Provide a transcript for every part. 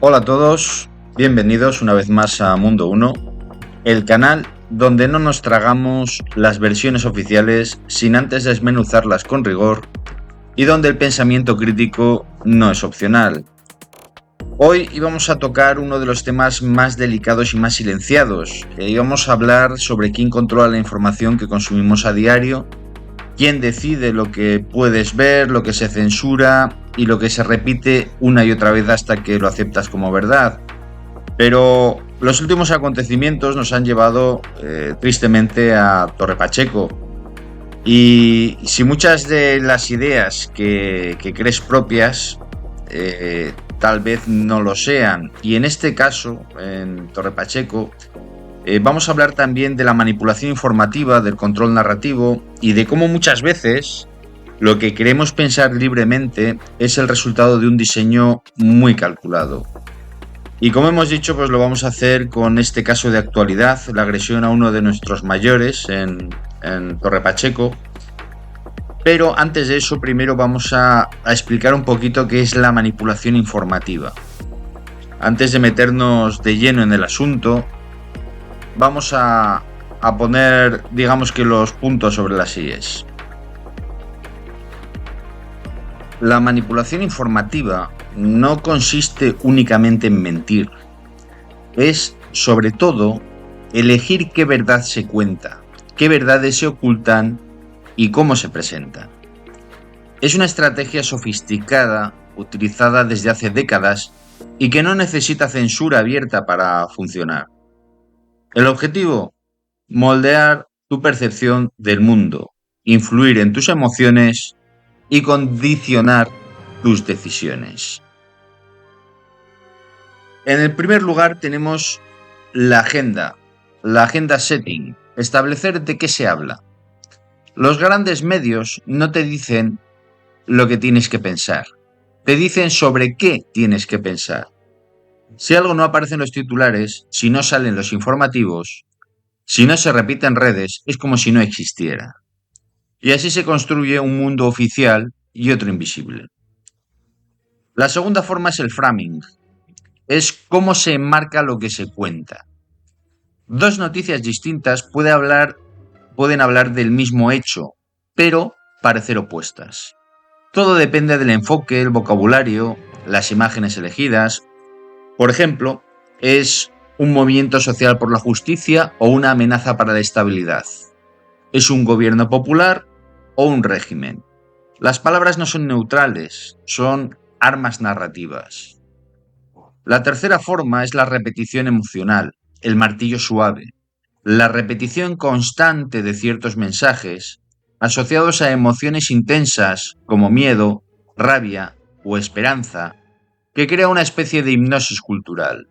Hola a todos, bienvenidos una vez más a Mundo 1, el canal donde no nos tragamos las versiones oficiales sin antes desmenuzarlas con rigor y donde el pensamiento crítico no es opcional. Hoy íbamos a tocar uno de los temas más delicados y más silenciados. Íbamos a hablar sobre quién controla la información que consumimos a diario, quién decide lo que puedes ver, lo que se censura y lo que se repite una y otra vez hasta que lo aceptas como verdad. Pero los últimos acontecimientos nos han llevado tristemente a Torre Pacheco. Y si muchas de las ideas que crees propias tal vez no lo sean, y en este caso, en Torre Pacheco, vamos a hablar también de la manipulación informativa, del control narrativo y de cómo muchas veces lo que queremos pensar libremente es el resultado de un diseño muy calculado. Y como hemos dicho, pues lo vamos a hacer con este caso de actualidad, la agresión a uno de nuestros mayores en Torre Pacheco. Pero antes de eso, primero vamos a explicar un poquito qué es la manipulación informativa. Antes de meternos de lleno en el asunto, vamos a poner, digamos que los puntos sobre las IES. La manipulación informativa no consiste únicamente en mentir. Es, sobre todo, elegir qué verdad se cuenta, qué verdades se ocultan y cómo se presentan. Es una estrategia sofisticada, utilizada desde hace décadas y que no necesita censura abierta para funcionar. El objetivo: moldear tu percepción del mundo, influir en tus emociones y condicionar tus decisiones. En el primer lugar tenemos la agenda setting, establecer de qué se habla. Los grandes medios no te dicen lo que tienes que pensar, te dicen sobre qué tienes que pensar. Si algo no aparece en los titulares, si no salen los informativos, si no se repite en redes, es como si no existiera. Y así se construye un mundo oficial y otro invisible. La segunda forma es el framing. Es cómo se enmarca lo que se cuenta. Dos noticias distintas pueden hablar del mismo hecho, pero parecer opuestas. Todo depende del enfoque, el vocabulario, las imágenes elegidas. Por ejemplo, ¿es un movimiento social por la justicia o una amenaza para la estabilidad? ¿Es un gobierno popular o un régimen? Las palabras no son neutrales, son armas narrativas. La tercera forma es la repetición emocional, el martillo suave, la repetición constante de ciertos mensajes asociados a emociones intensas como miedo, rabia o esperanza, que crea una especie de hipnosis cultural.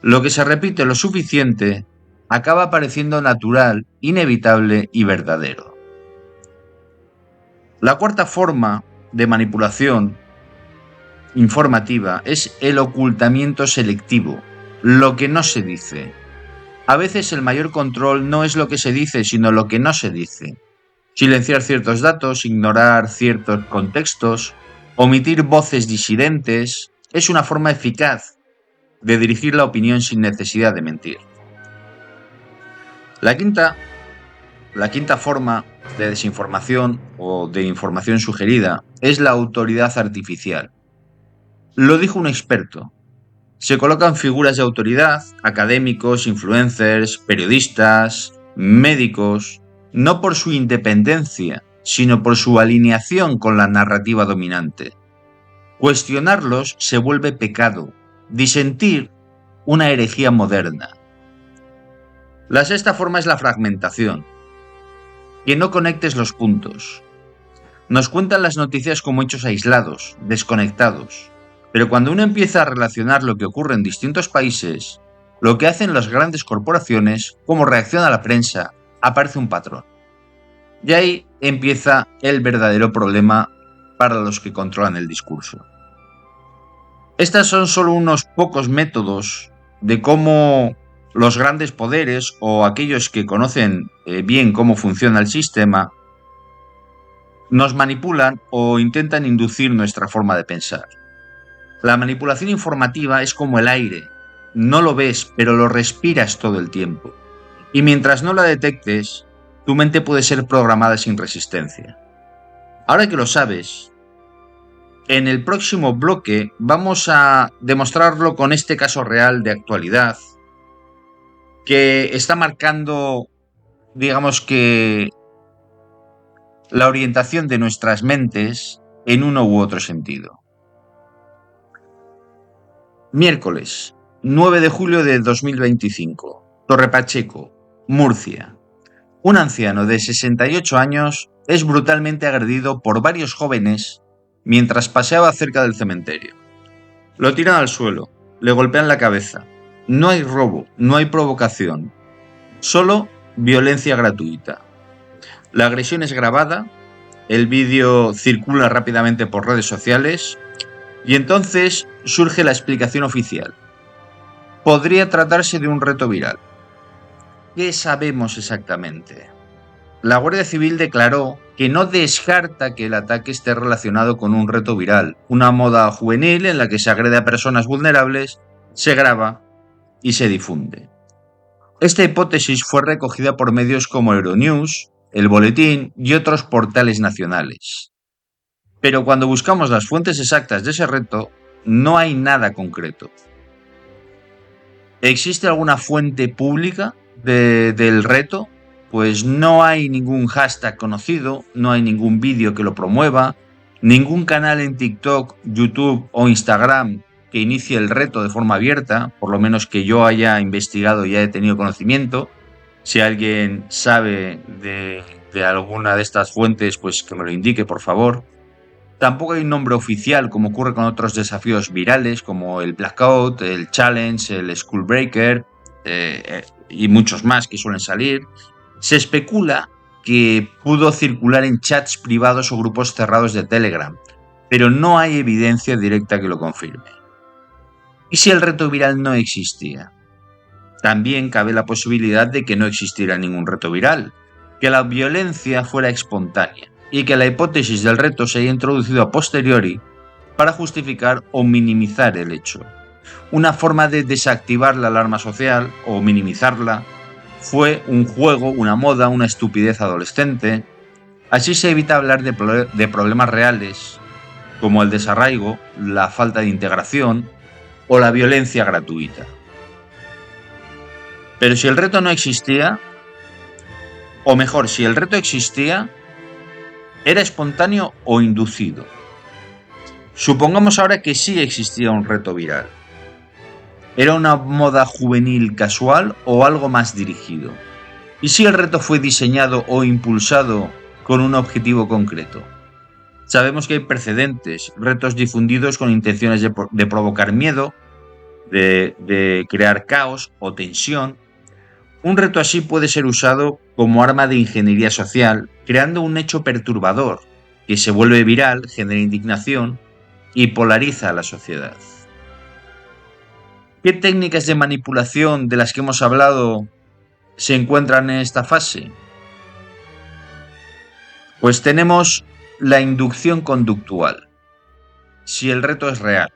Lo que se repite lo suficiente acaba pareciendo natural, inevitable y verdadero. La cuarta forma de manipulación informativa es el ocultamiento selectivo, lo que no se dice. A veces el mayor control no es lo que se dice, sino lo que no se dice. Silenciar ciertos datos, ignorar ciertos contextos, omitir voces disidentes, es una forma eficaz de dirigir la opinión sin necesidad de mentir. La quinta forma de desinformación o de información sugerida es la autoridad artificial. Lo dijo un experto. Se colocan figuras de autoridad, académicos, influencers, periodistas, médicos, no por su independencia, sino por su alineación con la narrativa dominante. Cuestionarlos se vuelve pecado, disentir una herejía moderna. La sexta forma es la fragmentación. Que no conectes los puntos. Nos cuentan las noticias como hechos aislados, desconectados. Pero cuando uno empieza a relacionar lo que ocurre en distintos países, lo que hacen las grandes corporaciones, cómo reacciona la prensa, aparece un patrón. Y ahí empieza el verdadero problema para los que controlan el discurso. Estos son solo unos pocos métodos de cómo los grandes poderes o aquellos que conocen bien cómo funciona el sistema nos manipulan o intentan inducir nuestra forma de pensar. La manipulación informativa es como el aire. No lo ves, pero lo respiras todo el tiempo. Y mientras no la detectes, tu mente puede ser programada sin resistencia. Ahora que lo sabes, en el próximo bloque vamos a demostrarlo con este caso real de actualidad que está marcando, digamos que, la orientación de nuestras mentes en uno u otro sentido. Miércoles, 9 de julio de 2025, Torre Pacheco, Murcia. Un anciano de 68 años es brutalmente agredido por varios jóvenes mientras paseaba cerca del cementerio. Lo tiran al suelo, le golpean la cabeza. No hay robo, no hay provocación, solo violencia gratuita. La agresión es grabada, el vídeo circula rápidamente por redes sociales y entonces surge la explicación oficial. Podría tratarse de un reto viral. ¿Qué sabemos exactamente? La Guardia Civil declaró que no descarta que el ataque esté relacionado con un reto viral, una moda juvenil en la que se agrede a personas vulnerables, se graba y se difunde. Esta hipótesis fue recogida por medios como Euronews, El Boletín y otros portales nacionales. Pero cuando buscamos las fuentes exactas de ese reto, no hay nada concreto. ¿Existe alguna fuente pública del reto? Pues no hay ningún hashtag conocido, no hay ningún vídeo que lo promueva, ningún canal en TikTok, YouTube o Instagram que inicie el reto de forma abierta, por lo menos que yo haya investigado y haya tenido conocimiento. Si alguien sabe de alguna de estas fuentes, pues que me lo indique, por favor. Tampoco hay un nombre oficial, como ocurre con otros desafíos virales, como el Blackout, el Challenge, el School Breaker y muchos más que suelen salir. Se especula que pudo circular en chats privados o grupos cerrados de Telegram, pero no hay evidencia directa que lo confirme. ¿Y si el reto viral no existía? También cabe la posibilidad de que no existiera ningún reto viral, que la violencia fuera espontánea y que la hipótesis del reto se haya introducido a posteriori para justificar o minimizar el hecho. Una forma de desactivar la alarma social o minimizarla fue un juego, una moda, una estupidez adolescente. Así se evita hablar de problemas reales como el desarraigo, la falta de integración o la violencia gratuita. Pero si el reto no existía, o mejor, si el reto existía, ¿era espontáneo o inducido? Supongamos ahora que sí existía un reto viral. ¿Era una moda juvenil casual o algo más dirigido? ¿Y si el reto fue diseñado o impulsado con un objetivo concreto? Sabemos que hay precedentes, retos difundidos con intenciones de provocar miedo, de crear caos o tensión. Un reto así puede ser usado como arma de ingeniería social, creando un hecho perturbador que se vuelve viral, genera indignación y polariza a la sociedad. ¿Qué técnicas de manipulación de las que hemos hablado se encuentran en esta fase? Pues tenemos la inducción conductual. Si el reto es real.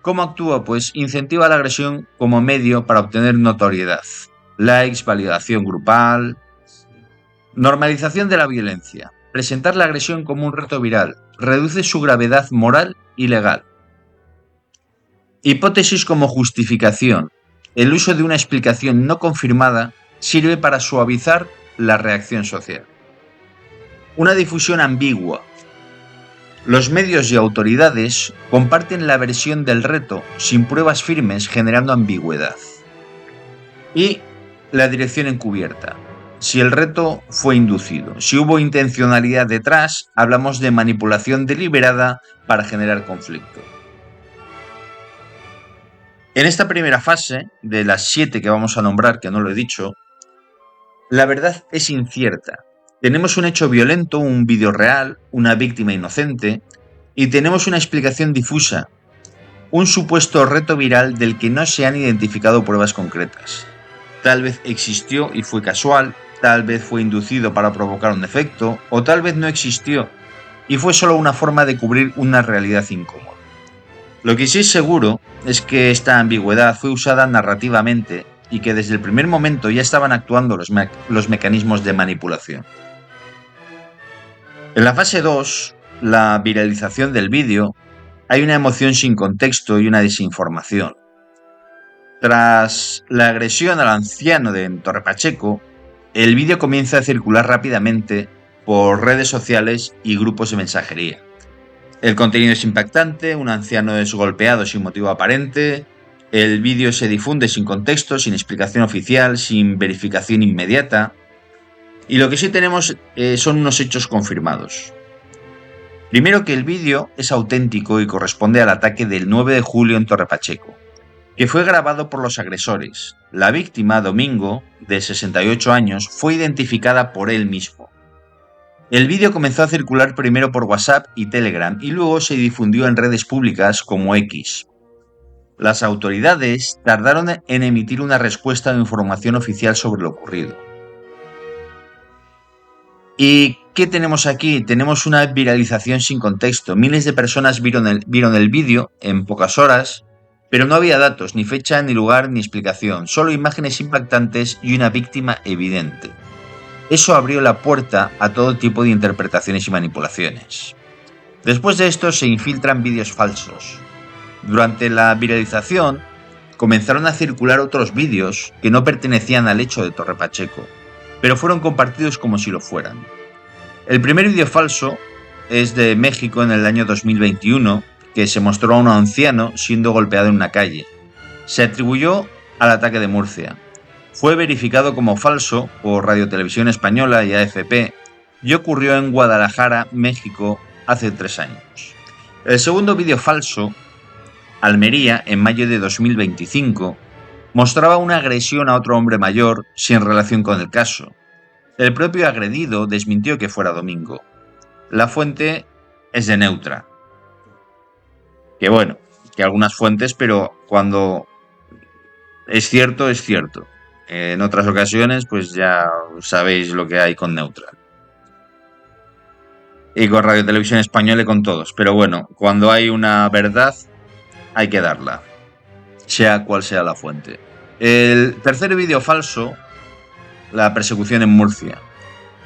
¿Cómo actúa? Pues incentiva la agresión como medio para obtener notoriedad. Likes, validación grupal. Normalización de la violencia. Presentar la agresión como un reto viral reduce su gravedad moral y legal. Hipótesis como justificación. El uso de una explicación no confirmada sirve para suavizar la reacción social. Una difusión ambigua. Los medios y autoridades comparten la versión del reto sin pruebas firmes, generando ambigüedad. Y la dirección encubierta. Si el reto fue inducido, si hubo intencionalidad detrás, hablamos de manipulación deliberada para generar conflicto. En esta primera fase, de las 7 que vamos a nombrar, que no lo he dicho, la verdad es incierta. Tenemos un hecho violento, un vídeo real, una víctima inocente, y tenemos una explicación difusa, un supuesto reto viral del que no se han identificado pruebas concretas. Tal vez existió y fue casual, tal vez fue inducido para provocar un efecto, o tal vez no existió y fue solo una forma de cubrir una realidad incómoda. Lo que sí es seguro es que esta ambigüedad fue usada narrativamente y que desde el primer momento ya estaban actuando los mecanismos de manipulación. En la fase 2, la viralización del vídeo, hay una emoción sin contexto y una desinformación. Tras la agresión al anciano de Torre Pacheco, el vídeo comienza a circular rápidamente por redes sociales y grupos de mensajería. El contenido es impactante, un anciano es golpeado sin motivo aparente, el vídeo se difunde sin contexto, sin explicación oficial, sin verificación inmediata, y lo que sí tenemos son unos hechos confirmados. Primero, que el vídeo es auténtico y corresponde al ataque del 9 de julio en Torre Pacheco, que fue grabado por los agresores. La víctima, Domingo, de 68 años, fue identificada por él mismo. El vídeo comenzó a circular primero por WhatsApp y Telegram y luego se difundió en redes públicas como X. Las autoridades tardaron en emitir una respuesta o información oficial sobre lo ocurrido. ¿Y qué tenemos aquí? Tenemos una viralización sin contexto. Miles de personas vieron el vídeo en pocas horas, pero no había datos, ni fecha, ni lugar, ni explicación, solo imágenes impactantes y una víctima evidente. Eso abrió la puerta a todo tipo de interpretaciones y manipulaciones. Después de esto se infiltran vídeos falsos. Durante la viralización comenzaron a circular otros vídeos que no pertenecían al hecho de Torre Pacheco, pero fueron compartidos como si lo fueran. El primer vídeo falso es de México en el año 2021, que se mostró a un anciano siendo golpeado en una calle. Se atribuyó al ataque de Murcia. Fue verificado como falso por Radio Televisión Española y AFP y ocurrió en Guadalajara, México, hace 3 años. El segundo vídeo falso, Almería, en mayo de 2025, mostraba una agresión a otro hombre mayor sin relación con el caso. El propio agredido desmintió que fuera Domingo. La fuente es de Neutra. Que bueno, que algunas fuentes, pero cuando es cierto, es cierto. En otras ocasiones, pues ya sabéis lo que hay con Neutra. Y con Radio Televisión Española y con todos. Pero bueno, cuando hay una verdad, hay que darla, sea cual sea la fuente. El tercer vídeo falso, la persecución en Murcia,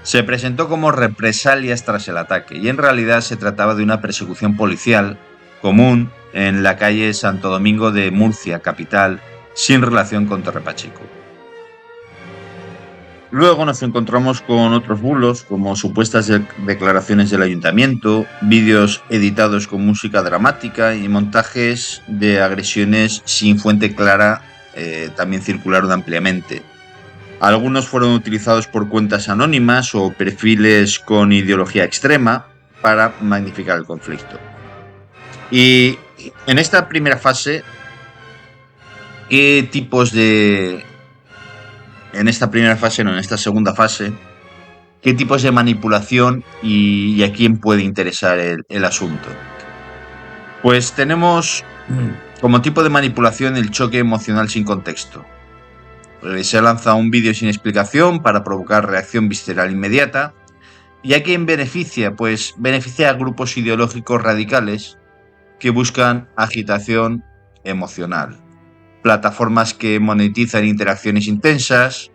se presentó como represalias tras el ataque y en realidad se trataba de una persecución policial común en la calle Santo Domingo de Murcia, capital, sin relación con Torre Pacheco. Luego nos encontramos con otros bulos, como supuestas declaraciones del ayuntamiento, vídeos editados con música dramática y montajes de agresiones sin fuente clara también circularon ampliamente. Algunos fueron utilizados por cuentas anónimas o perfiles con ideología extrema para magnificar el conflicto. Y en esta primera fase, ¿qué tipos de... En esta segunda fase, ¿qué tipos de manipulación y a quién puede interesar el asunto? Pues tenemos como tipo de manipulación el choque emocional sin contexto. Se lanza un vídeo sin explicación para provocar reacción visceral inmediata. ¿Y a quién beneficia? Pues beneficia a grupos ideológicos radicales que buscan agitación emocional. Plataformas que monetizan interacciones intensas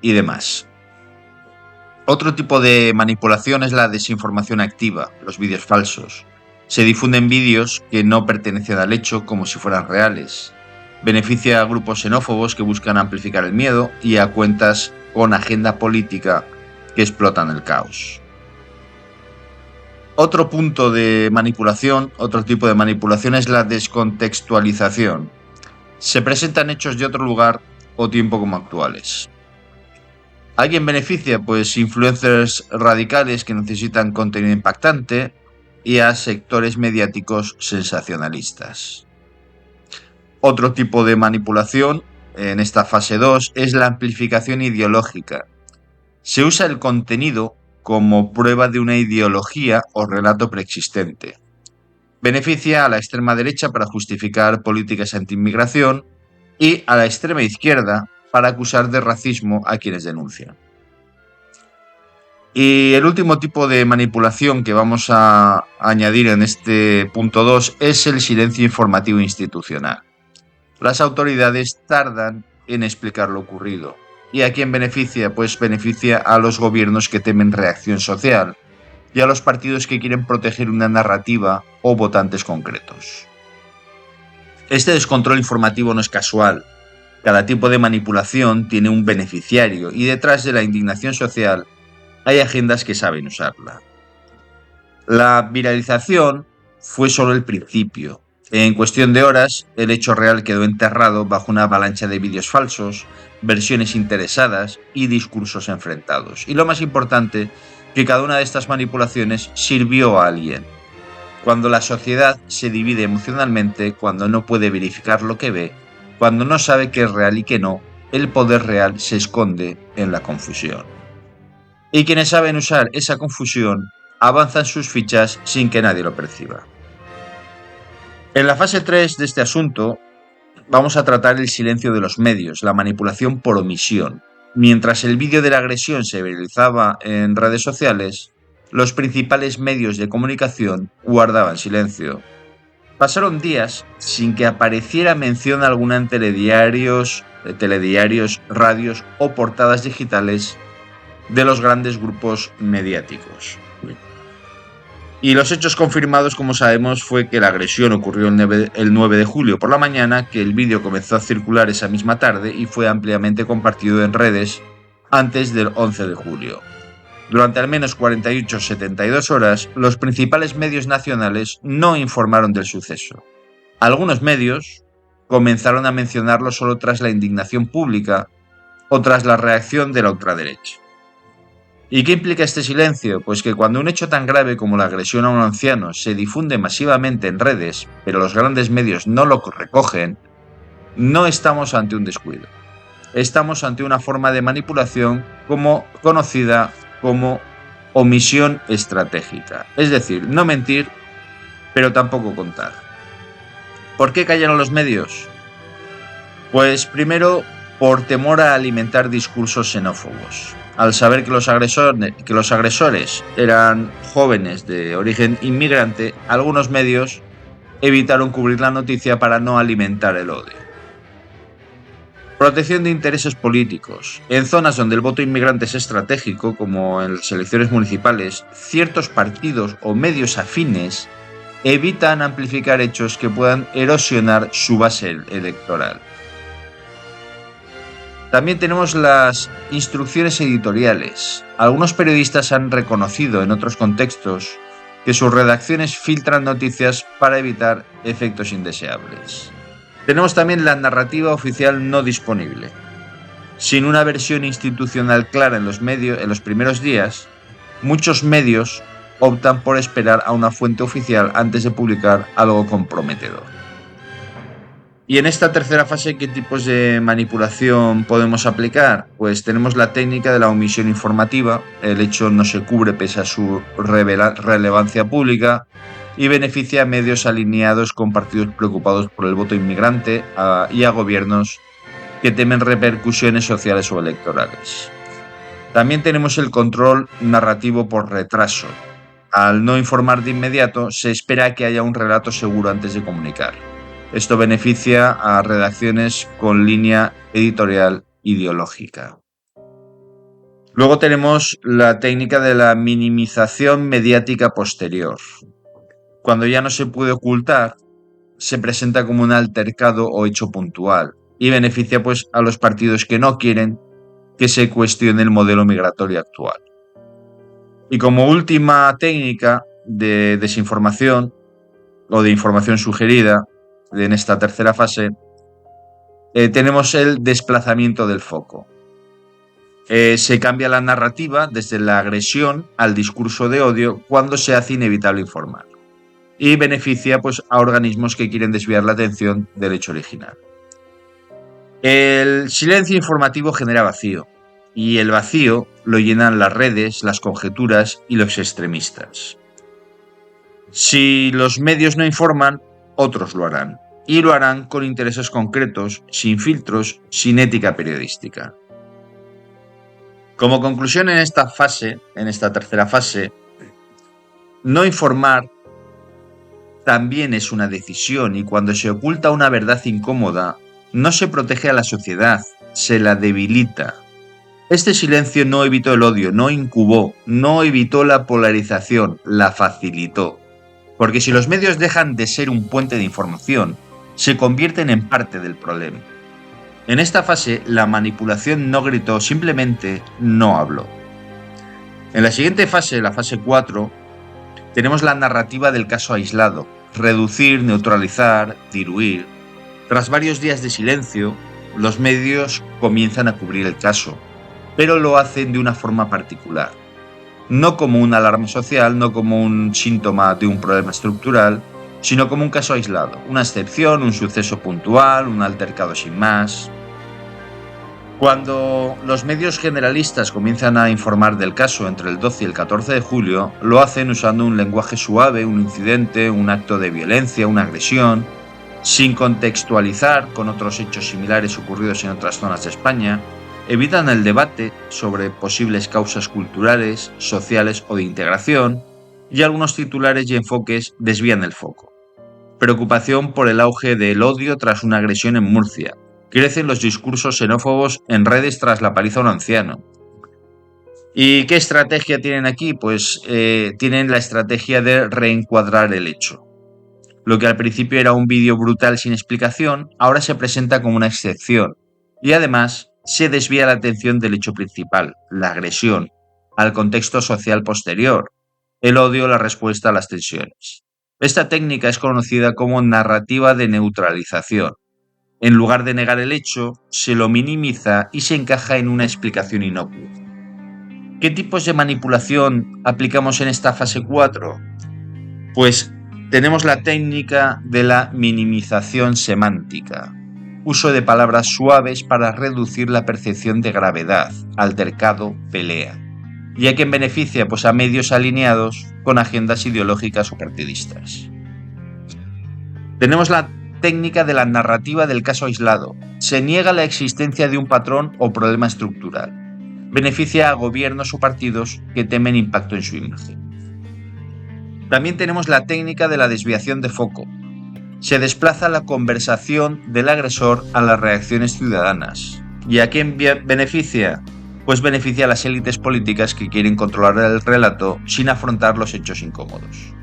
y demás. Otro tipo de manipulación es la desinformación activa, los vídeos falsos. Se difunden vídeos que no pertenecen al hecho como si fueran reales. Beneficia a grupos xenófobos que buscan amplificar el miedo y a cuentas con agenda política que explotan el caos. Otro punto de manipulación, otro tipo de manipulación es la descontextualización. Se presentan hechos de otro lugar o tiempo como actuales. ¿A quién beneficia? Pues influencers radicales que necesitan contenido impactante y a sectores mediáticos sensacionalistas. Otro tipo de manipulación en esta fase 2 es la amplificación ideológica. Se usa el contenido como prueba de una ideología o relato preexistente. Beneficia a la extrema derecha para justificar políticas anti-inmigración y a la extrema izquierda para acusar de racismo a quienes denuncian. Y el último tipo de manipulación que vamos a añadir en este punto 2 es el silencio informativo institucional. Las autoridades tardan en explicar lo ocurrido. ¿Y a quién beneficia? Pues beneficia a los gobiernos que temen reacción social y a los partidos que quieren proteger una narrativa o votantes concretos. Este descontrol informativo no es casual. Cada tipo de manipulación tiene un beneficiario y detrás de la indignación social hay agendas que saben usarla. La viralización fue solo el principio. En cuestión de horas, el hecho real quedó enterrado bajo una avalancha de vídeos falsos, versiones interesadas y discursos enfrentados. Y lo más importante, que cada una de estas manipulaciones sirvió a alguien. Cuando la sociedad se divide emocionalmente, cuando no puede verificar lo que ve, cuando no sabe qué es real y qué no, el poder real se esconde en la confusión. Y quienes saben usar esa confusión avanzan sus fichas sin que nadie lo perciba. En la fase 3 de este asunto vamos a tratar el silencio de los medios, la manipulación por omisión. Mientras el vídeo de la agresión se viralizaba en redes sociales, los principales medios de comunicación guardaban silencio. Pasaron días sin que apareciera mención alguna en telediarios, radios o portadas digitales de los grandes grupos mediáticos. Y los hechos confirmados, como sabemos, fue que la agresión ocurrió el 9 de julio por la mañana, que el vídeo comenzó a circular esa misma tarde y fue ampliamente compartido en redes antes del 11 de julio. Durante al menos 48-72 horas, los principales medios nacionales no informaron del suceso. Algunos medios comenzaron a mencionarlo solo tras la indignación pública o tras la reacción de la ultraderecha. ¿Y qué implica este silencio? Pues que cuando un hecho tan grave como la agresión a un anciano se difunde masivamente en redes, pero los grandes medios no lo recogen, no estamos ante un descuido. Estamos ante una forma de manipulación conocida como omisión estratégica. Es decir, no mentir, pero tampoco contar. ¿Por qué callaron los medios? Pues primero, por temor a alimentar discursos xenófobos. Al saber que los agresores eran jóvenes de origen inmigrante, algunos medios evitaron cubrir la noticia para no alimentar el odio. Protección de intereses políticos. En zonas donde el voto inmigrante es estratégico, como en las elecciones municipales, ciertos partidos o medios afines evitan amplificar hechos que puedan erosionar su base electoral. También tenemos las instrucciones editoriales. Algunos periodistas han reconocido en otros contextos que sus redacciones filtran noticias para evitar efectos indeseables. Tenemos también la narrativa oficial no disponible. Sin una versión institucional clara en los primeros días, muchos medios optan por esperar a una fuente oficial antes de publicar algo comprometedor. Y en esta tercera fase, ¿qué tipos de manipulación podemos aplicar? Pues tenemos la técnica de la omisión informativa. El hecho no se cubre pese a su relevancia pública y beneficia a medios alineados con partidos preocupados por el voto inmigrante y a gobiernos que temen repercusiones sociales o electorales. También tenemos el control narrativo por retraso. Al no informar de inmediato, se espera que haya un relato seguro antes de comunicar. Esto beneficia a redacciones con línea editorial ideológica. Luego tenemos la técnica de la minimización mediática posterior. Cuando ya no se puede ocultar, se presenta como un altercado o hecho puntual y beneficia pues a los partidos que no quieren que se cuestione el modelo migratorio actual. Y como última técnica de desinformación o de información sugerida, en esta tercera fase, tenemos el desplazamiento del foco. Se cambia la narrativa desde la agresión al discurso de odio cuando se hace inevitable informar. Y beneficia pues, a organismos que quieren desviar la atención del hecho original. El silencio informativo genera vacío. Y el vacío lo llenan las redes, las conjeturas y los extremistas. Si los medios no informan, otros lo harán. Y lo harán con intereses concretos, sin filtros, sin ética periodística. Como conclusión en esta tercera fase, no informar también es una decisión, y cuando se oculta una verdad incómoda, no se protege a la sociedad, se la debilita. Este silencio no evitó el odio, no incubó, no evitó la polarización, la facilitó. Porque si los medios dejan de ser un puente de información, se convierten en parte del problema. En esta fase, la manipulación no gritó, simplemente no habló. En la siguiente fase, la fase 4, tenemos la narrativa del caso aislado: reducir, neutralizar, diluir. Tras varios días de silencio, los medios comienzan a cubrir el caso, pero lo hacen de una forma particular. No como una alarma social, no como un síntoma de un problema estructural, sino como un caso aislado, una excepción, un suceso puntual, un altercado sin más. Cuando los medios generalistas comienzan a informar del caso entre el 12 y el 14 de julio, lo hacen usando un lenguaje suave, un incidente, un acto de violencia, una agresión, sin contextualizar con otros hechos similares ocurridos en otras zonas de España. Evitan el debate sobre posibles causas culturales, sociales o de integración, y algunos titulares y enfoques desvían el foco. Preocupación por el auge del odio tras una agresión en Murcia. Crecen los discursos xenófobos en redes tras la paliza a un anciano. ¿Y qué estrategia tienen aquí? Pues tienen la estrategia de reencuadrar el hecho. Lo que al principio era un vídeo brutal sin explicación, ahora se presenta como una excepción. Y además se desvía la atención del hecho principal, la agresión, al contexto social posterior, el odio, la respuesta a las tensiones. Esta técnica es conocida como narrativa de neutralización. En lugar de negar el hecho, se lo minimiza y se encaja en una explicación inocua. ¿Qué tipos de manipulación aplicamos en esta fase 4? Pues tenemos la técnica de la minimización semántica. Uso de palabras suaves para reducir la percepción de gravedad, altercado, pelea. ¿Y a quién beneficia? Pues a medios alineados con agendas ideológicas o partidistas. Tenemos la técnica de la narrativa del caso aislado. Se niega la existencia de un patrón o problema estructural. Beneficia a gobiernos o partidos que temen impacto en su imagen. También tenemos la técnica de la desviación de foco. Se desplaza la conversación del agresor a las reacciones ciudadanas. ¿Y a quién beneficia? Pues beneficia a las élites políticas que quieren controlar el relato sin afrontar los hechos incómodos.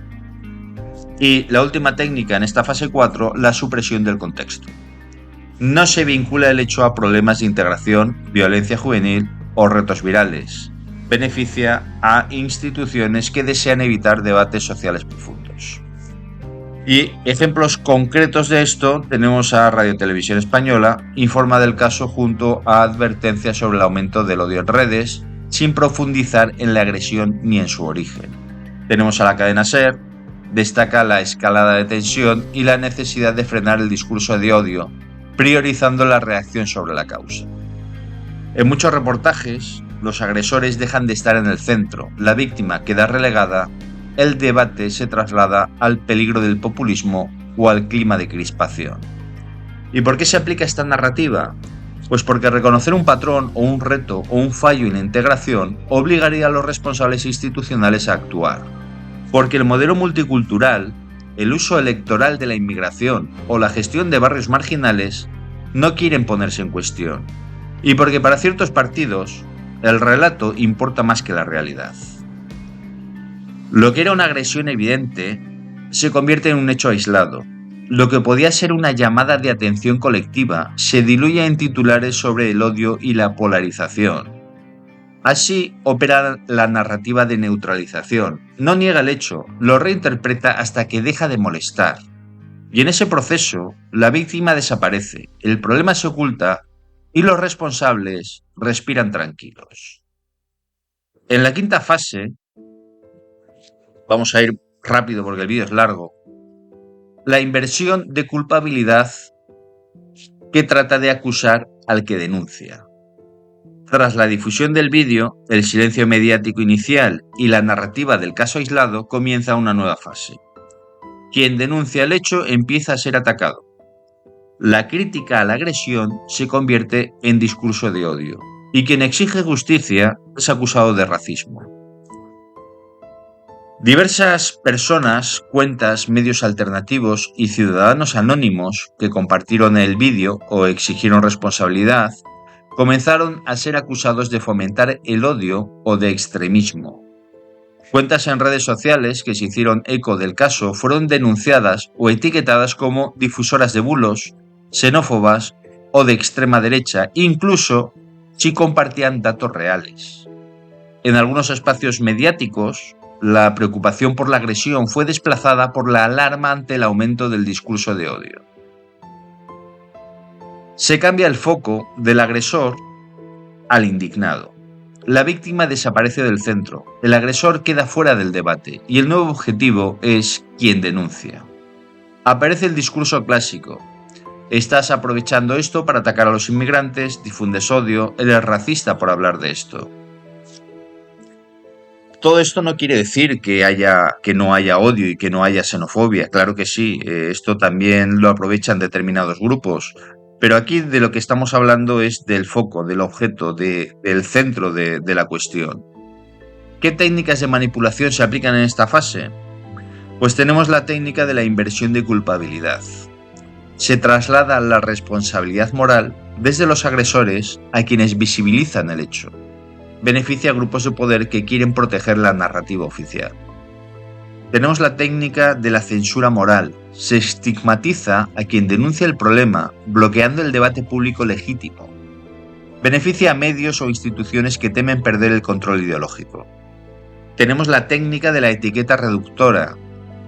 Y la última técnica en esta fase 4, la supresión del contexto. No se vincula el hecho a problemas de integración, violencia juvenil o retos virales. Beneficia a instituciones que desean evitar debates sociales profundos. Y ejemplos concretos de esto tenemos a Radio Televisión Española, informa del caso junto a advertencias sobre el aumento del odio en redes, sin profundizar en la agresión ni en su origen. Tenemos a la cadena SER, destaca la escalada de tensión y la necesidad de frenar el discurso de odio, priorizando la reacción sobre la causa. En muchos reportajes, los agresores dejan de estar en el centro, la víctima queda relegada, el debate se traslada al peligro del populismo o al clima de crispación. ¿Y por qué se aplica esta narrativa? Pues porque reconocer un patrón o un reto o un fallo en la integración obligaría a los responsables institucionales a actuar. Porque el modelo multicultural, el uso electoral de la inmigración o la gestión de barrios marginales no quieren ponerse en cuestión. Y porque para ciertos partidos, el relato importa más que la realidad. Lo que era una agresión evidente se convierte en un hecho aislado. Lo que podía ser una llamada de atención colectiva se diluye en titulares sobre el odio y la polarización. Así opera la narrativa de neutralización. No niega el hecho, lo reinterpreta hasta que deja de molestar. Y en ese proceso, la víctima desaparece, el problema se oculta y los responsables respiran tranquilos. En la quinta fase, vamos a ir rápido porque el vídeo es largo, la inversión de culpabilidad que trata de acusar al que denuncia. Tras la difusión del vídeo, el silencio mediático inicial y la narrativa del caso aislado, comienza una nueva fase. Quien denuncia el hecho empieza a ser atacado. La crítica a la agresión se convierte en discurso de odio. y quien exige justicia es acusado de racismo. Diversas personas, cuentas, medios alternativos y ciudadanos anónimos que compartieron el vídeo o exigieron responsabilidad comenzaron a ser acusados de fomentar el odio o de extremismo. Cuentas en redes sociales que se hicieron eco del caso fueron denunciadas o etiquetadas como difusoras de bulos, xenófobas o de extrema derecha, incluso si compartían datos reales. En algunos espacios mediáticos, la preocupación por la agresión fue desplazada por la alarma ante el aumento del discurso de odio. Se cambia el foco del agresor al indignado. La víctima desaparece del centro, el agresor queda fuera del debate y el nuevo objetivo es quien denuncia. Aparece el discurso clásico. Estás aprovechando esto para atacar a los inmigrantes, difundes odio, eres racista por hablar de esto. Todo esto no quiere decir que no haya odio y que no haya xenofobia. Claro que sí, esto también lo aprovechan determinados grupos. Pero aquí de lo que estamos hablando es del foco, del objeto, del centro de la cuestión. ¿Qué técnicas de manipulación se aplican en esta fase? Pues tenemos la técnica de la inversión de culpabilidad. Se traslada la responsabilidad moral desde los agresores a quienes visibilizan el hecho. Beneficia a grupos de poder que quieren proteger la narrativa oficial. Tenemos la técnica de la censura moral. Se estigmatiza a quien denuncia el problema, bloqueando el debate público legítimo. Beneficia a medios o instituciones que temen perder el control ideológico. Tenemos la técnica de la etiqueta reductora.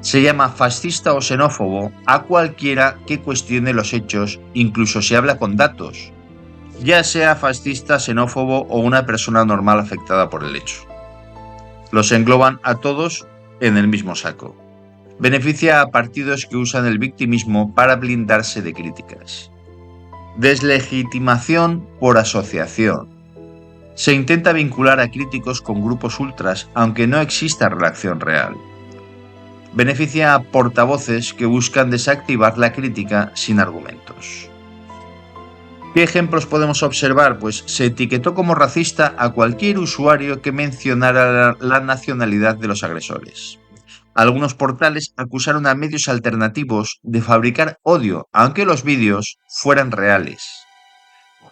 Se llama fascista o xenófobo a cualquiera que cuestione los hechos, incluso si habla con datos, ya sea fascista, xenófobo o una persona normal afectada por el hecho. Los engloban a todos en el mismo saco. Beneficia a partidos que usan el victimismo para blindarse de críticas. Deslegitimación por asociación. Se intenta vincular a críticos con grupos ultras aunque no exista relación real. Beneficia a portavoces que buscan desactivar la crítica sin argumentos. ¿Qué ejemplos podemos observar? Pues se etiquetó como racista a cualquier usuario que mencionara la nacionalidad de los agresores. Algunos portales acusaron a medios alternativos de fabricar odio, aunque los vídeos fueran reales.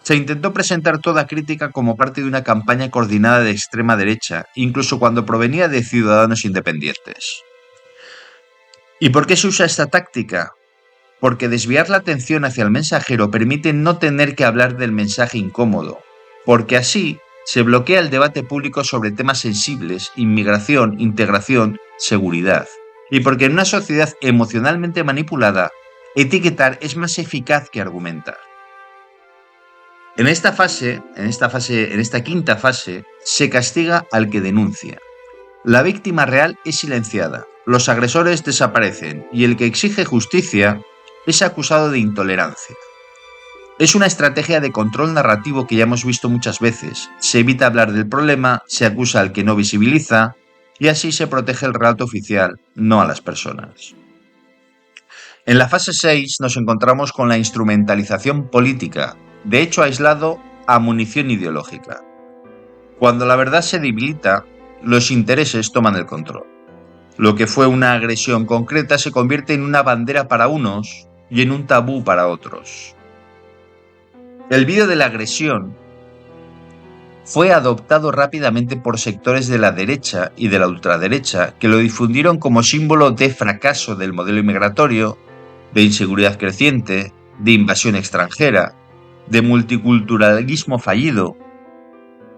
Se intentó presentar toda crítica como parte de una campaña coordinada de extrema derecha, incluso cuando provenía de ciudadanos independientes. ¿Y por qué se usa esta táctica? Porque desviar la atención hacia el mensajero permite no tener que hablar del mensaje incómodo, porque así se bloquea el debate público sobre temas sensibles, inmigración, integración, seguridad, y porque en una sociedad emocionalmente manipulada, etiquetar es más eficaz que argumentar. En esta quinta fase, se castiga al que denuncia. La víctima real es silenciada, los agresores desaparecen y el que exige justicia es acusado de intolerancia. Es una estrategia de control narrativo que ya hemos visto muchas veces. Se evita hablar del problema, se acusa al que no visibiliza y así se protege el relato oficial, no a las personas. En la fase 6 nos encontramos con la instrumentalización política, de hecho aislado a munición ideológica. Cuando la verdad se debilita, los intereses toman el control. Lo que fue una agresión concreta se convierte en una bandera para unos y en un tabú para otros. El vídeo de la agresión fue adoptado rápidamente por sectores de la derecha y de la ultraderecha que lo difundieron como símbolo de fracaso del modelo inmigratorio, de inseguridad creciente, de invasión extranjera, de multiculturalismo fallido.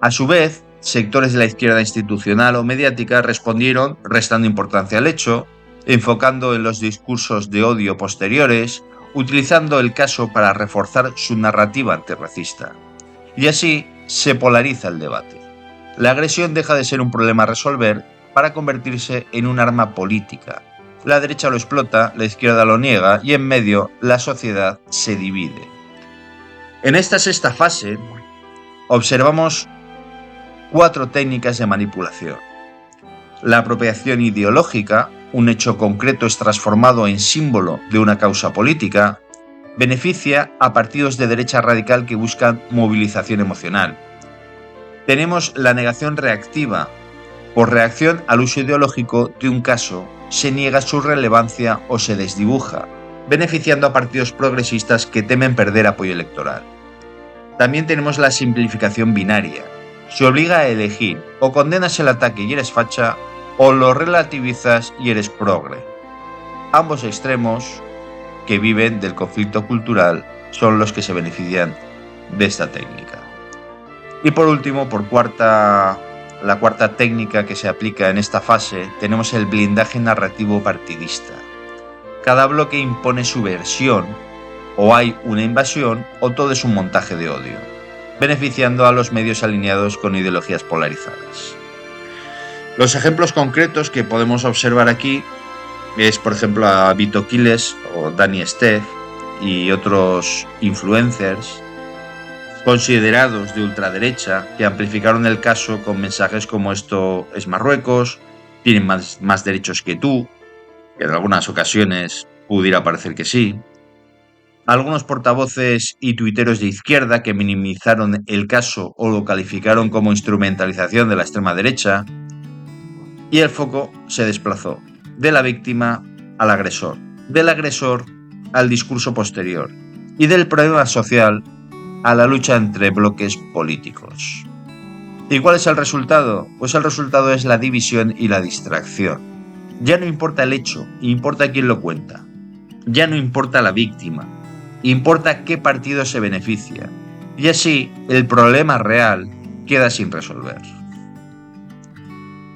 A su vez, sectores de la izquierda institucional o mediática respondieron restando importancia al hecho, enfocando en los discursos de odio posteriores, utilizando el caso para reforzar su narrativa antirracista. Y así se polariza el debate. La agresión deja de ser un problema a resolver para convertirse en un arma política. La derecha lo explota, la izquierda lo niega y en medio la sociedad se divide. En esta sexta fase observamos 4 técnicas de manipulación. La apropiación ideológica, un hecho concreto es transformado en símbolo de una causa política, beneficia a partidos de derecha radical que buscan movilización emocional. Tenemos la negación reactiva. Por reacción al uso ideológico de un caso, se niega su relevancia o se desdibuja, beneficiando a partidos progresistas que temen perder apoyo electoral. También tenemos la simplificación binaria. Se obliga a elegir: o condenas el ataque y eres facha, o lo relativizas y eres progre. Ambos extremos que viven del conflicto cultural son los que se benefician de esta técnica. Y por último, la cuarta técnica que se aplica en esta fase, tenemos el blindaje narrativo partidista. Cada bloque impone su versión, o hay una invasión o todo es un montaje de odio, beneficiando a los medios alineados con ideologías polarizadas. Los ejemplos concretos que podemos observar aquí es, por ejemplo, a Vito Quiles o Dani Steff y otros influencers considerados de ultraderecha que amplificaron el caso con mensajes como esto es Marruecos, tienen más derechos que tú, que en algunas ocasiones pudiera parecer que sí. Algunos portavoces y tuiteros de izquierda que minimizaron el caso o lo calificaron como instrumentalización de la extrema derecha, y el foco se desplazó de la víctima al agresor, del agresor al discurso posterior y del problema social a la lucha entre bloques políticos. ¿Y cuál es el resultado? Pues el resultado es la división y la distracción. Ya no importa el hecho, importa quién lo cuenta. Ya no importa la víctima, importa qué partido se beneficia. Y así el problema real queda sin resolver.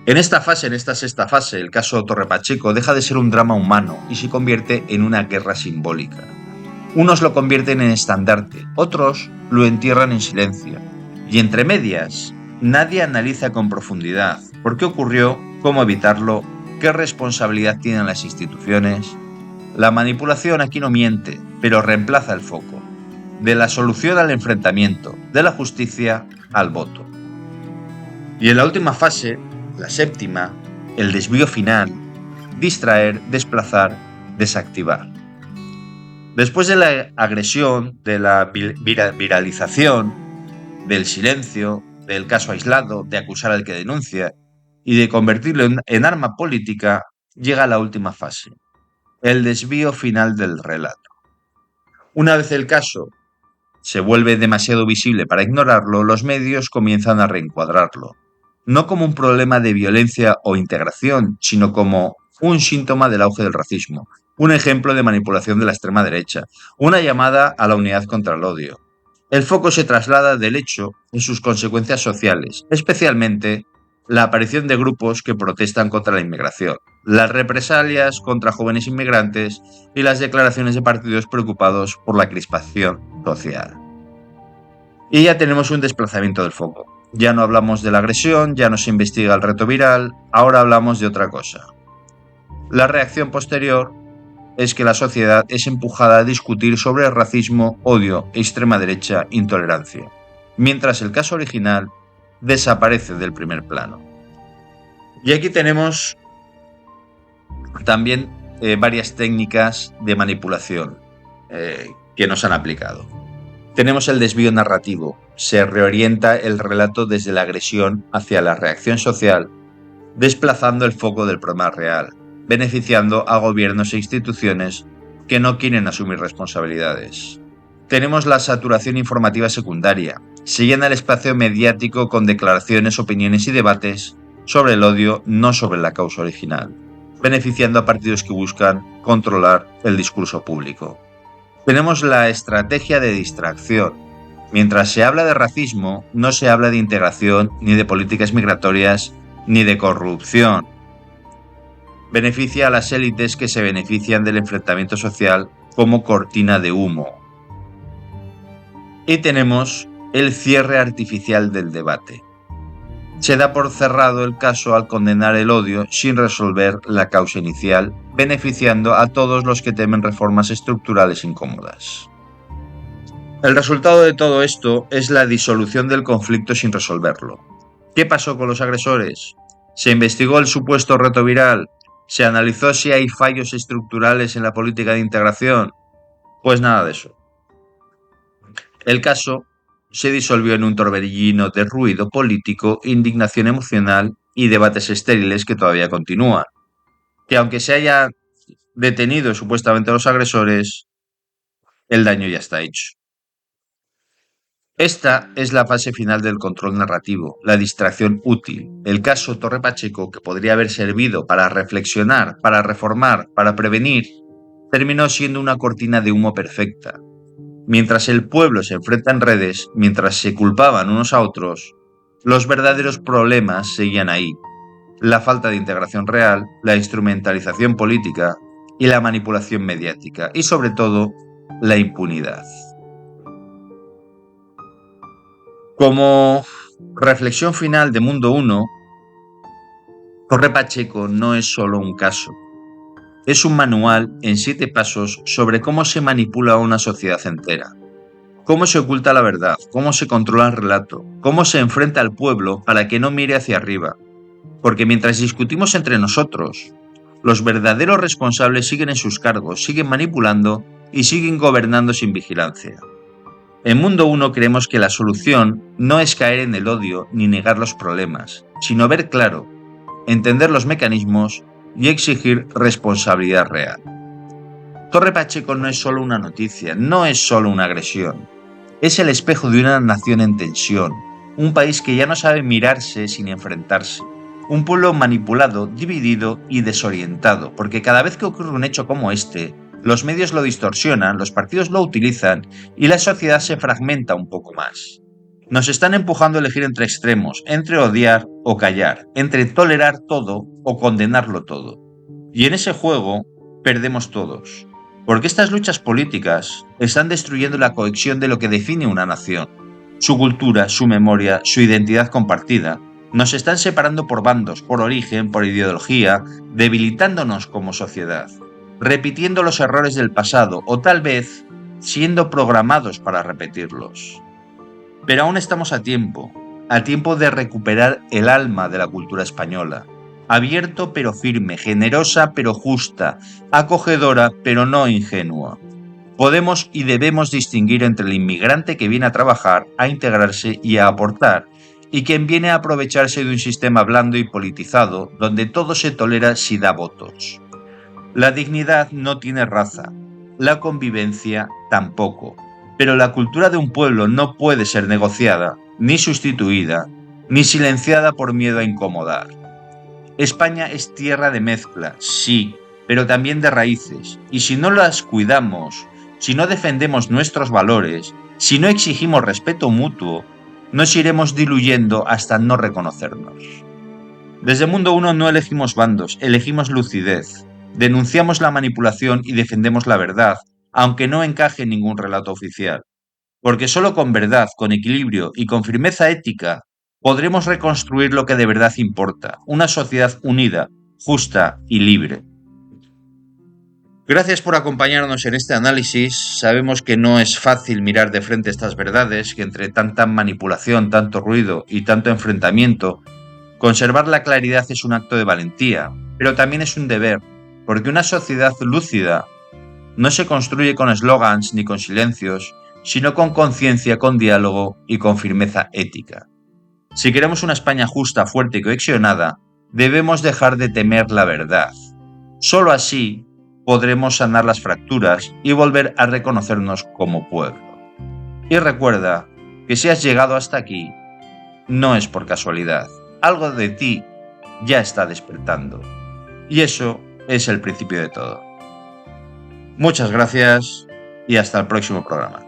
En esta sexta fase, el caso Torre Pacheco deja de ser un drama humano y se convierte en una guerra simbólica. Unos lo convierten en estandarte, otros lo entierran en silencio. Y entre medias, nadie analiza con profundidad por qué ocurrió, cómo evitarlo, qué responsabilidad tienen las instituciones. La manipulación aquí no miente, pero reemplaza el foco. De la solución al enfrentamiento, de la justicia al voto. Y en la última fase, la séptima, el desvío final: distraer, desplazar, desactivar. Después de la agresión, de la viralización, del silencio, del caso aislado, de acusar al que denuncia y de convertirlo en arma política, llega la última fase, el desvío final del relato. Una vez el caso se vuelve demasiado visible para ignorarlo, los medios comienzan a reencuadrarlo, no como un problema de violencia o integración, sino como un síntoma del auge del racismo, un ejemplo de manipulación de la extrema derecha, una llamada a la unidad contra el odio. El foco se traslada del hecho en sus consecuencias sociales, especialmente la aparición de grupos que protestan contra la inmigración, las represalias contra jóvenes inmigrantes y las declaraciones de partidos preocupados por la crispación social. Y ya tenemos un desplazamiento del foco. Ya no hablamos de la agresión, ya no se investiga el reto viral, ahora hablamos de otra cosa. La reacción posterior es que la sociedad es empujada a discutir sobre racismo, odio, extrema derecha, intolerancia, mientras el caso original desaparece del primer plano. Y aquí tenemos también varias técnicas de manipulación que nos han aplicado. Tenemos el desvío narrativo. Se reorienta el relato desde la agresión hacia la reacción social, desplazando el foco del problema real, beneficiando a gobiernos e instituciones que no quieren asumir responsabilidades. Tenemos la saturación informativa secundaria. Se llena el espacio mediático con declaraciones, opiniones y debates sobre el odio, no sobre la causa original, beneficiando a partidos que buscan controlar el discurso público. Tenemos la estrategia de distracción. Mientras se habla de racismo, no se habla de integración, ni de políticas migratorias, ni de corrupción. Beneficia a las élites que se benefician del enfrentamiento social como cortina de humo. Y tenemos el cierre artificial del debate. Se da por cerrado el caso al condenar el odio sin resolver la causa inicial, beneficiando a todos los que temen reformas estructurales incómodas. El resultado de todo esto es la disolución del conflicto sin resolverlo. ¿Qué pasó con los agresores? ¿Se investigó el supuesto reto viral? ¿Se analizó si hay fallos estructurales en la política de integración? Pues nada de eso. El caso se disolvió en un torbellino de ruido político, indignación emocional y debates estériles que todavía continúan. Que aunque se haya detenido supuestamente a los agresores, el daño ya está hecho. Esta es la fase final del control narrativo, la distracción útil, el caso Torre Pacheco, que podría haber servido para reflexionar, para reformar, para prevenir, terminó siendo una cortina de humo perfecta. Mientras el pueblo se enfrenta en redes, mientras se culpaban unos a otros, los verdaderos problemas seguían ahí. La falta de integración real, la instrumentalización política y la manipulación mediática, y sobre todo, la impunidad. Como reflexión final de Mundo 1, Torre Pacheco no es solo un caso. Es un manual en 7 pasos sobre cómo se manipula a una sociedad entera. Cómo se oculta la verdad, cómo se controla el relato, cómo se enfrenta al pueblo para que no mire hacia arriba. Porque mientras discutimos entre nosotros, los verdaderos responsables siguen en sus cargos, siguen manipulando y siguen gobernando sin vigilancia. En Mundo 1 creemos que la solución no es caer en el odio ni negar los problemas, sino ver claro, entender los mecanismos y exigir responsabilidad real. Torre Pacheco no es solo una noticia, no es solo una agresión. Es el espejo de una nación en tensión, un país que ya no sabe mirarse sin enfrentarse, un pueblo manipulado, dividido y desorientado, porque cada vez que ocurre un hecho como este, los medios lo distorsionan, los partidos lo utilizan y la sociedad se fragmenta un poco más. Nos están empujando a elegir entre extremos, entre odiar o callar, entre tolerar todo o condenarlo todo. Y en ese juego perdemos todos, porque estas luchas políticas están destruyendo la cohesión de lo que define una nación. Su cultura, su memoria, su identidad compartida, nos están separando por bandos, por origen, por ideología, debilitándonos como sociedad, repitiendo los errores del pasado o tal vez siendo programados para repetirlos. Pero aún estamos a tiempo de recuperar el alma de la cultura española, abierto pero firme, generosa pero justa, acogedora pero no ingenua. Podemos y debemos distinguir entre el inmigrante que viene a trabajar, a integrarse y a aportar, y quien viene a aprovecharse de un sistema blando y politizado donde todo se tolera si da votos. La dignidad no tiene raza, la convivencia tampoco, pero la cultura de un pueblo no puede ser negociada, ni sustituida, ni silenciada por miedo a incomodar. España es tierra de mezcla, sí, pero también de raíces, y si no las cuidamos, si no defendemos nuestros valores, si no exigimos respeto mutuo, nos iremos diluyendo hasta no reconocernos. Desde Mundo 1 no elegimos bandos, elegimos lucidez. Denunciamos la manipulación y defendemos la verdad, aunque no encaje en ningún relato oficial. Porque solo con verdad, con equilibrio y con firmeza ética podremos reconstruir lo que de verdad importa, una sociedad unida, justa y libre. Gracias por acompañarnos en este análisis. Sabemos que no es fácil mirar de frente estas verdades, que entre tanta manipulación, tanto ruido y tanto enfrentamiento, conservar la claridad es un acto de valentía, pero también es un deber, porque una sociedad lúcida no se construye con eslogans ni con silencios, sino con conciencia, con diálogo y con firmeza ética. Si queremos una España justa, fuerte y cohesionada, debemos dejar de temer la verdad. Solo así podremos sanar las fracturas y volver a reconocernos como pueblo. Y recuerda que si has llegado hasta aquí, no es por casualidad. Algo de ti ya está despertando. Y eso es el principio de todo. Muchas gracias y hasta el próximo programa.